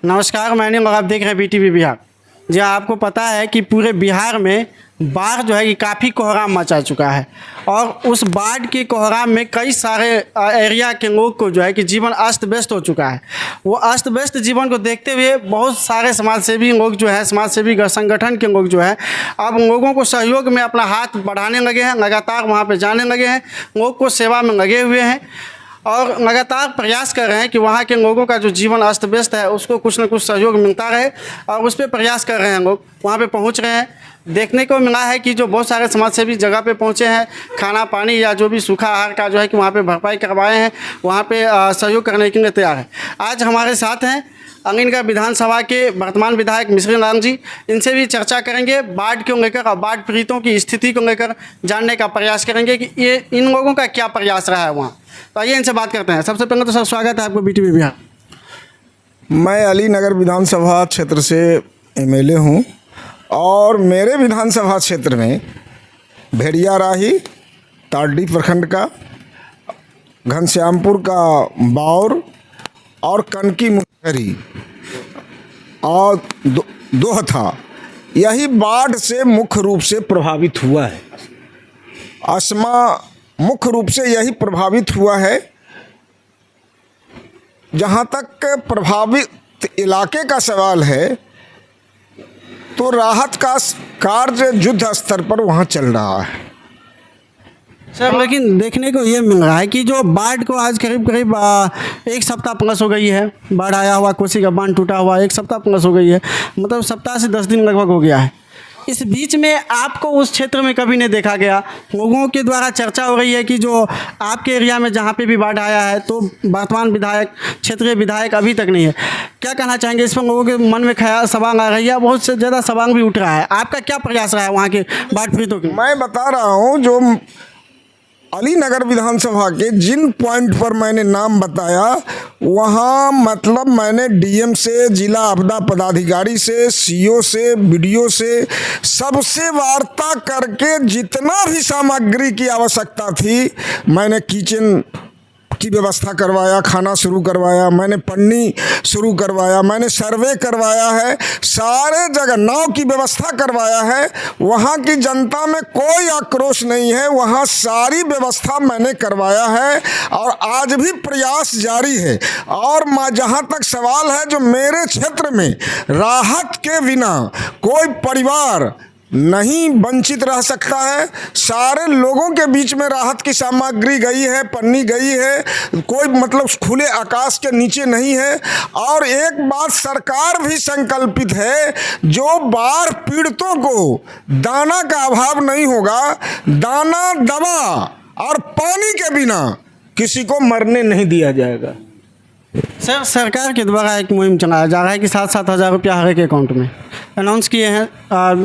नमस्कार, मैंने आप देख रहे हैं BTV बिहार। जी हाँ, आपको पता है कि पूरे बिहार में बाढ़ जो है कि काफ़ी कोहराम मचा चुका है और उस बाढ़ के कोहराम में कई सारे एरिया के लोग को जो है कि जीवन अस्त व्यस्त हो चुका है। वो अस्त व्यस्त जीवन को देखते हुए बहुत सारे समाजसेवी लोग जो है, समाजसेवी संगठन के लोग जो है, अब लोगों को सहयोग में अपना हाथ बढ़ाने लगे हैं, लगातार वहाँ पर जाने लगे हैं, लोग को सेवा में लगे हुए हैं और लगातार प्रयास कर रहे हैं कि वहाँ के लोगों का जो जीवन अस्त व्यस्त है उसको कुछ न कुछ सहयोग मिलता रहे और उस पर प्रयास कर रहे हैं। लोग वहाँ पे पहुँच रहे हैं। देखने को मिला है कि जो बहुत सारे समाजसेवी जगह पे पहुँचे हैं, खाना पानी या जो भी सूखा आहार का जो है कि वहाँ पे भरपाई करवाए हैं, वहाँ पे सहयोग करने के लिए तैयार है। आज हमारे साथ हैं अंगिनगर विधानसभा के वर्तमान विधायक मिश्री लाल जी। इनसे भी चर्चा करेंगे, बाढ़ को लेकर और बाढ़ पीड़ितों की स्थिति को लेकर जानने का प्रयास करेंगे कि ये इन लोगों का क्या प्रयास रहा है वहाँ। तो आइए इनसे बात करते हैं। सबसे पहले तो सर स्वागत है आपको BTV बिहार। मैं अलीनगर विधानसभा क्षेत्र से MLA हूँ और मेरे विधानसभा क्षेत्र में भेड़िया राही, तारडी प्रखंड का, घनश्यामपुर का बाउर और कनकी मुखरी और दोहथा, यही बाढ़ से मुख्य रूप से प्रभावित हुआ है। असमा मुख्य रूप से यही प्रभावित हुआ है। जहाँ तक प्रभावित इलाके का सवाल है तो राहत का कार्य युद्ध स्तर पर वहाँ चल रहा है सर। लेकिन देखने को ये मिल रहा है कि जो बाढ़ को आज करीब करीब एक सप्ताह प्लस हो गई है। बाढ़ आया हुआ, कोसी का बांध टूटा हुआ एक सप्ताह प्लस हो गई है, मतलब सप्ताह से 10 दिन लगभग हो गया है। इस बीच में आपको उस क्षेत्र में कभी नहीं देखा गया। लोगों के द्वारा चर्चा हो रही है कि जो आपके एरिया में जहाँ पे भी बाढ़ आया है तो वर्तमान विधायक, क्षेत्रीय विधायक अभी तक नहीं है। क्या कहना चाहेंगे इस पर? लोगों के मन में ख्याल सवाल आ रही है, बहुत से ज़्यादा सवाल भी उठ रहा है। आपका क्या प्रयास रहा है वहाँ के बाढ़ पीड़ितों के? मैं बता रहा हूँ, जो अलीनगर विधानसभा के जिन पॉइंट पर मैंने नाम बताया, वहाँ मतलब मैंने DM से, जिला आपदा पदाधिकारी से, CO से, BDO से, सबसे वार्ता करके जितना भी सामग्री की आवश्यकता थी, मैंने किचन की व्यवस्था करवाया, खाना शुरू करवाया, मैंने पन्नी शुरू करवाया, मैंने सर्वे करवाया है, सारे जगह नाव की व्यवस्था करवाया है। वहाँ की जनता में कोई आक्रोश नहीं है, वहाँ सारी व्यवस्था मैंने करवाया है और आज भी प्रयास जारी है। और जहाँ तक सवाल है, जो मेरे क्षेत्र में राहत के बिना कोई परिवार नहीं वंचित रह सकता है। सारे लोगों के बीच में राहत की सामग्री गई है, पन्नी गई है, कोई मतलब खुले आकाश के नीचे नहीं है। और एक बात सरकार भी संकल्पित है, जो बाढ़ पीड़ितों को दाना का अभाव नहीं होगा, दाना, दवा और पानी के बिना किसी को मरने नहीं दिया जाएगा। सर, सरकार के द्वारा एक मुहिम चलाया जा रहा है कि 7-7 हज़ार रुपया हर एक अकाउंट में अनाउंस किए हैं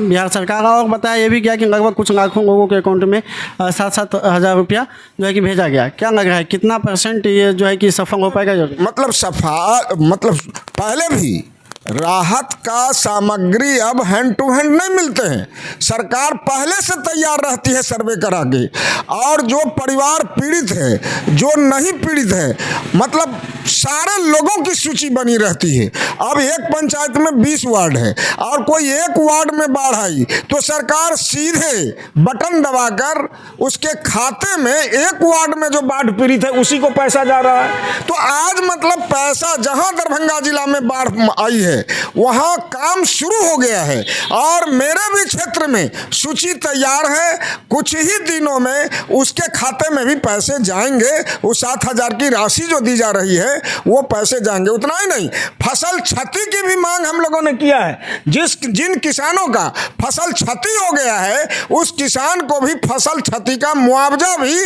बिहार सरकार, और बताया ये भी किया कि लगभग कुछ लाखों लोगों के अकाउंट में 7-7 हज़ार रुपया जो है कि भेजा गया। क्या लग रहा है कितना % ये जो है कि सफल हो पाएगा? मतलब पहले भी राहत का सामग्री अब हैंड टू हैंड नहीं मिलते हैं। सरकार पहले से तैयार रहती है सर्वे करा के, और जो परिवार पीड़ित है, जो नहीं पीड़ित है, मतलब सारे लोगों की सूची बनी रहती है। अब एक पंचायत में 20 वार्ड है और कोई एक वार्ड में बाढ़ आई तो सरकार सीधे बटन दबाकर उसके खाते में, एक वार्ड में जो बाढ़ पीड़ित है उसी को पैसा जा रहा है। तो आज मतलब पैसा, जहां दरभंगा जिला में बाढ़ आई है वहां काम शुरू हो गया है और मेरे भी क्षेत्र में सूची तैयार है। कुछ ही दिनों में उसके खाते में भी पैसे जाएंगे। वो 7 हज़ार की राशि जो दी जा रही है वो पैसे जाएंगे। उतना ही नहीं, फसल क्षति की भी मांग हम लोगों ने किया है। जिन किसानों का फसल क्षति हो गया है उस किसान को भी फसल क्षति का मुआवजा भी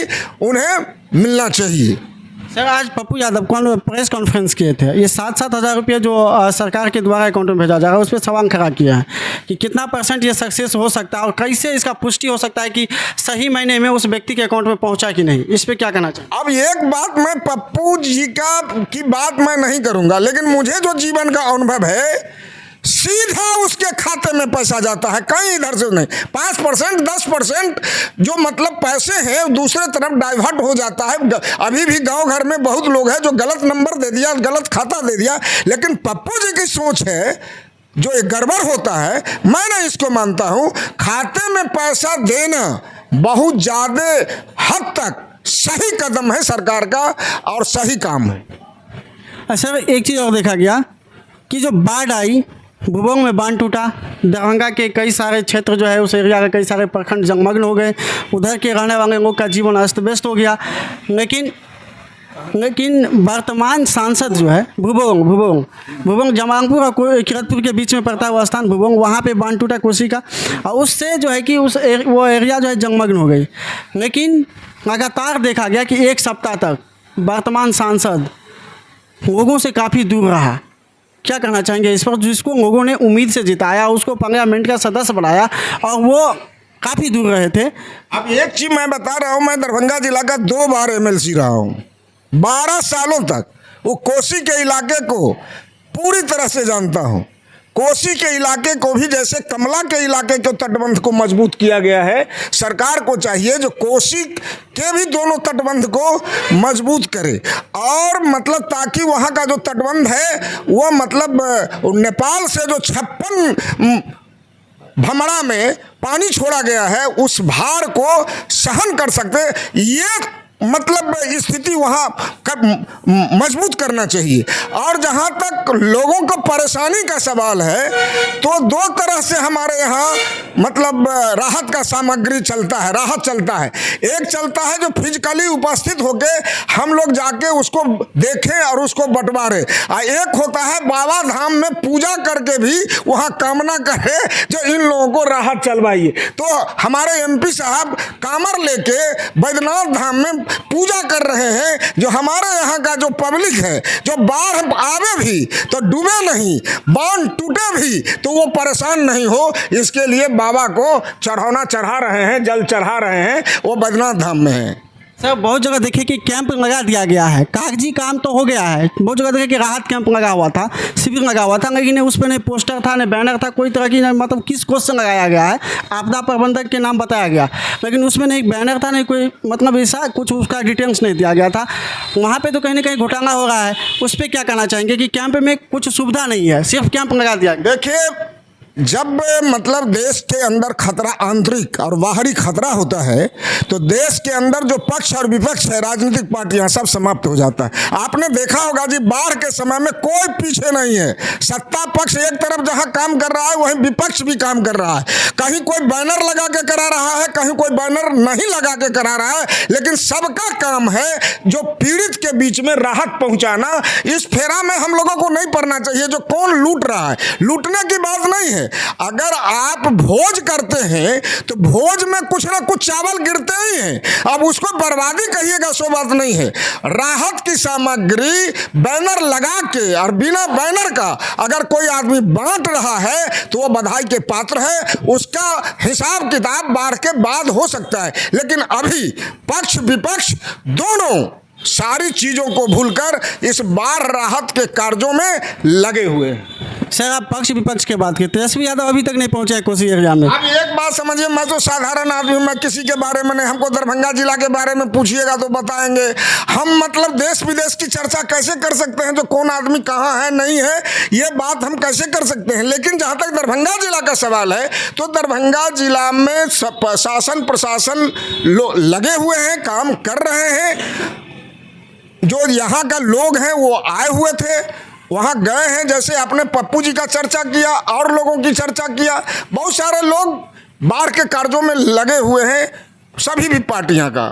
उन्हें मिलना चाहिए। सर, आज पप्पू यादव प्रेस कॉन्फ्रेंस किए थे। ये 7-7 हज़ार रुपये जो सरकार के द्वारा अकाउंट में भेजा जा रहा है उस पर सवाल खड़ा किया है कि कितना % ये सक्सेस हो सकता है और कैसे इसका पुष्टि हो सकता है कि सही महीने में उस व्यक्ति के अकाउंट में पहुंचा कि नहीं। इस पर क्या कहना चाहिए? अब एक बात, मैं पप्पू जी की बात मैं नहीं करूंगा, लेकिन मुझे जो जीवन का अनुभव है, सीधा उसके खाते में पैसा जाता है, कहीं इधर से नहीं। 5% 10% जो मतलब पैसे हैं दूसरे तरफ डाइवर्ट हो जाता है। अभी भी गांव घर में बहुत लोग हैं जो गलत नंबर दे दिया, गलत खाता दे दिया। लेकिन पप्पू जी की सोच है जो एक गड़बड़ होता है, मैं नहीं इसको मानता हूं। खाते में पैसा देना बहुत ज़्यादा हद तक सही कदम है सरकार का और सही काम है। अच्छा, एक चीज़ और देखा गया कि जो बाढ़ आई, भुबोंग में बांध टूटा, दरभंगा के कई सारे क्षेत्र जो है उस एरिया के कई सारे प्रखंड जलमग्न हो गए, उधर के रहने वाले लोगों का जीवन अस्त व्यस्त हो गया। लेकिन वर्तमान सांसद जो है भुबोंग जमालपुर और किरतपुर के बीच में पड़ता हुआ स्थान भुबोंग, वहाँ पे बांध टूटा कोसी का, और उससे जो है कि वो एरिया जो है जलमग्न हो गई। लेकिन लगातार देखा गया कि एक सप्ताह तक वर्तमान सांसद लोगों से काफ़ी दूर रहा। क्या कहना चाहेंगे इस पर? जिसको लोगों ने उम्मीद से जिताया, उसको पार्लियामेंट का सदस्य बनाया और वो काफ़ी दूर रहे थे। अब एक चीज़ मैं बता रहा हूँ, मैं दरभंगा जिला का 2 बार MLC रहा हूँ। 12 सालों तक वो कोसी के इलाके को पूरी तरह से जानता हूँ। कोसी के इलाके को भी जैसे कमला के इलाके के तटबंध को मजबूत किया गया है, सरकार को चाहिए जो कोसी के भी दोनों तटबंध को मजबूत करे, और मतलब ताकि वहाँ का जो तटबंध है वो मतलब नेपाल से जो 56 भमरा में पानी छोड़ा गया है उस भार को सहन कर सकते, ये मतलब स्थिति वहाँ मजबूत करना चाहिए। और जहाँ तक लोगों को परेशानी का सवाल है तो 2 तरह से हमारे यहाँ मतलब राहत का सामग्री चलता है, राहत चलता है। एक चलता है जो फिजिकली उपस्थित होके हम लोग जाके उसको देखें और उसको बंटवारें, और एक होता है बाबा धाम में पूजा करके भी वहाँ कामना करे जो इन लोगों को राहत चलवाइए। तो हमारे MP साहब कामर लेके बैद्यनाथ धाम में पूजा कर रहे हैं, जो हमारे यहाँ का जो पब्लिक है जो बाढ़ आवे भी तो डूबे नहीं, बांध टूटे भी तो वो परेशान नहीं हो, इसके लिए बाबा को चढ़ाना चढ़ा रहे हैं, जल चढ़ा रहे हैं, वो बैद्यनाथ धाम में है। सर, बहुत जगह देखे कि कैंप लगा दिया गया है, कागजी काम तो हो गया है। बहुत जगह देखे कि राहत कैंप लगा हुआ था, शिविर लगा हुआ था, लेकिन उस पर नहीं पोस्टर था, नहीं बैनर था, कोई तरह की मतलब किस क्वेश्चन लगाया गया है, आपदा प्रबंधक के नाम बताया गया, लेकिन उसमें नहीं बैनर था, नहीं कोई मतलब ऐसा कुछ उसका डिटेल्स नहीं दिया गया था। वहाँ पर तो कहीं ना कहीं घोटाला हो रहा है, उस पर क्या कहना चाहेंगे कि कैंप में कुछ सुविधा नहीं है, सिर्फ कैंप लगा दिया गया? देखिए, जब मतलब देश के अंदर खतरा आंतरिक और बाहरी खतरा होता है तो देश के अंदर जो पक्ष और विपक्ष है, राजनीतिक पार्टियां, सब समाप्त हो जाता है। आपने देखा होगा जी, बाढ़ के समय में कोई पीछे नहीं है। सत्ता पक्ष एक तरफ जहां काम कर रहा है वहीं विपक्ष भी काम कर रहा है। कहीं कोई बैनर लगा के करा रहा है, कहीं कोई बैनर नहीं लगा के करा रहा है, लेकिन सबका काम है जो पीड़ित के बीच में राहत पहुंचाना। इस फेरा में हम लोगों को नहीं पड़ना चाहिए जो कौन लूट रहा है, लूटने की बात नहीं है। अगर आप भोज करते हैं तो भोज में कुछ ना कुछ चावल गिरते ही हैं, अब उसको बर्बादी कहिएगा सो बात नहीं है। राहत की सामग्री बैनर लगा के और बिना बैनर का अगर कोई आदमी बांट रहा है तो वो बधाई के पात्र है, उसका हिसाब किताब बाढ़ के बाद हो सकता है। लेकिन अभी पक्ष विपक्ष दोनों सारी चीजों को भूलकर इस बाढ़ राहत के कार्यों में लगे हुए हैं। सर, आप पक्ष विपक्ष की बात करते हैं, तेजस्वी यादव अभी तक नहीं पहुंचे कोसी एरिया में। अब एक बात समझिए, मैं तो साधारण आदमी हूं, मैं किसी के बारे में नहीं, हमको दरभंगा जिला के बारे में पूछिएगा तो बताएंगे। हम मतलब देश विदेश की चर्चा कैसे कर सकते हैं, जो कौन आदमी कहाँ है नहीं है, ये बात हम कैसे कर सकते हैं। लेकिन जहाँ तक दरभंगा जिला का सवाल है तो दरभंगा जिला में शासन प्रशासन लगे हुए हैं, काम कर रहे हैं। जो यहाँ का लोग हैं वो आए हुए थे, वहाँ गए हैं, जैसे आपने पप्पू जी का चर्चा किया और लोगों की चर्चा किया, बहुत सारे लोग बाढ़ के कार्यों में लगे हुए हैं, सभी भी पार्टियां का।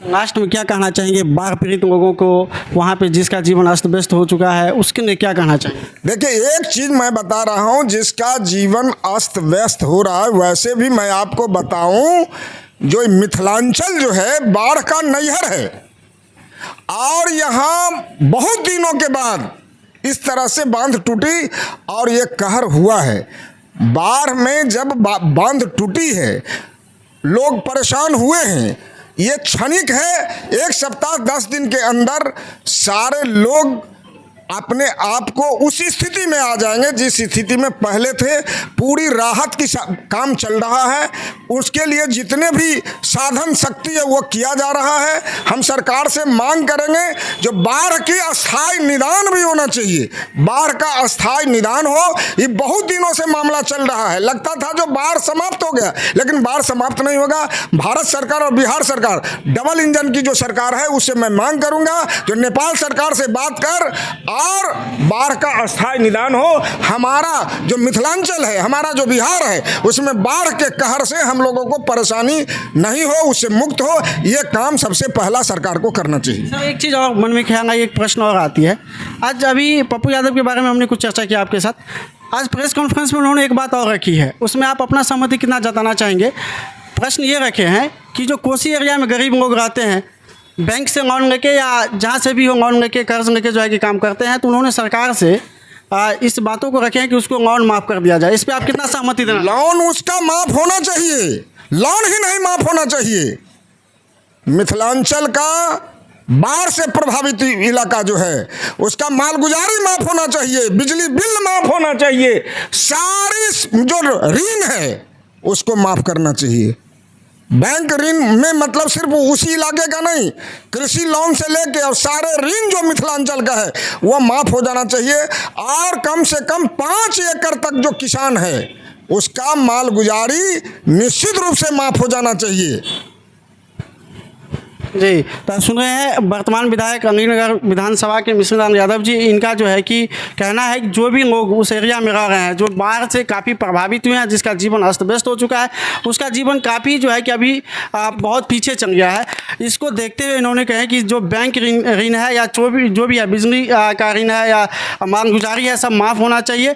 लास्ट में क्या कहना चाहेंगे बाढ़ पीड़ित लोगों को, वहाँ पे जिसका जीवन अस्त व्यस्त हो चुका है, उसके लिए क्या कहना चाहिए? देखिए, एक चीज़ मैं बता रहा हूँ, जिसका जीवन अस्त व्यस्त हो रहा है, वैसे भी मैं आपको बताऊँ, जो मिथिलांचल जो है बाढ़ का नैहर है, और यहाँ बहुत दिनों के बाद इस तरह से बांध टूटी और ये कहर हुआ है। बाढ़ में जब बांध टूटी है लोग परेशान हुए हैं, ये क्षणिक है। 1 सप्ताह 10 दिन के अंदर सारे लोग अपने आप को उस स्थिति में आ जाएंगे जिस स्थिति में पहले थे। पूरी राहत की काम चल रहा है, उसके लिए जितने भी साधन शक्ति है वो किया जा रहा है। हम सरकार से मांग करेंगे जो बाढ़ की अस्थायी निदान भी होना चाहिए, बाढ़ का अस्थायी निदान हो। ये बहुत दिनों से मामला चल रहा है, लगता था जो बाढ़ समाप्त हो गया, लेकिन बाढ़ समाप्त नहीं होगा। भारत सरकार और बिहार सरकार डबल इंजन की जो सरकार है उससे मैं मांग करूंगा जो नेपाल सरकार से बात कर और बाढ़ का अस्थायी निदान हो। हमारा जो मिथिलांचल है, हमारा जो बिहार है, उसमें बाढ़ के कहर से हम लोगों को परेशानी नहीं हो, उससे मुक्त हो, ये काम सबसे पहला सरकार को करना चाहिए। सर एक चीज़ और मन में ख्याल आई, एक प्रश्न और आती है। आज अभी पप्पू यादव के बारे में हमने कुछ चर्चा किया आपके साथ। आज प्रेस कॉन्फ्रेंस में उन्होंने एक बात और रखी है, उसमें आप अपना सहमति कितना जताना चाहेंगे? प्रश्न ये रखे हैं कि जो कोसी एरिया में गरीब लोग रहते हैं, बैंक से लोन लेके या जहाँ से भी हो लोन लेके कर्ज लेके जो है कि काम करते हैं, तो उन्होंने सरकार से इस बातों को रखे हैं कि उसको लोन माफ़ कर दिया जाए। इस पर आप कितना सहमति देना? लोन उसका माफ़ होना चाहिए, लोन ही नहीं माफ़ होना चाहिए। मिथिलांचल का बाढ़ से प्रभावित इलाका जो है उसका मालगुजारी माफ़ होना चाहिए, बिजली बिल माफ़ होना चाहिए, सारी जो ऋण है उसको माफ़ करना चाहिए। बैंक ऋण में मतलब सिर्फ उसी इलाके का नहीं, कृषि लोन से लेके और सारे ऋण जो मिथिलांचल का है वो माफ़ हो जाना चाहिए। और कम से कम 5 एकड़ तक जो किसान है उसका मालगुजारी निश्चित रूप से माफ़ हो जाना चाहिए। जी, तो सुन रहे हैं वर्तमान विधायक अलीनगर विधानसभा के मिश्रीलाल यादव जी। इनका जो है कि कहना है कि जो भी लोग उस एरिया में रह रहे हैं, जो बाढ़ से काफ़ी प्रभावित हुए हैं, जिसका जीवन अस्त व्यस्त हो चुका है, उसका जीवन काफ़ी जो है कि अभी बहुत पीछे चल गया है। इसको देखते हुए इन्होंने कहा कि जो बैंक ऋण है या जो भी है, बिजली का ऋण है या मालगुजारी है, सब माफ़ होना चाहिए।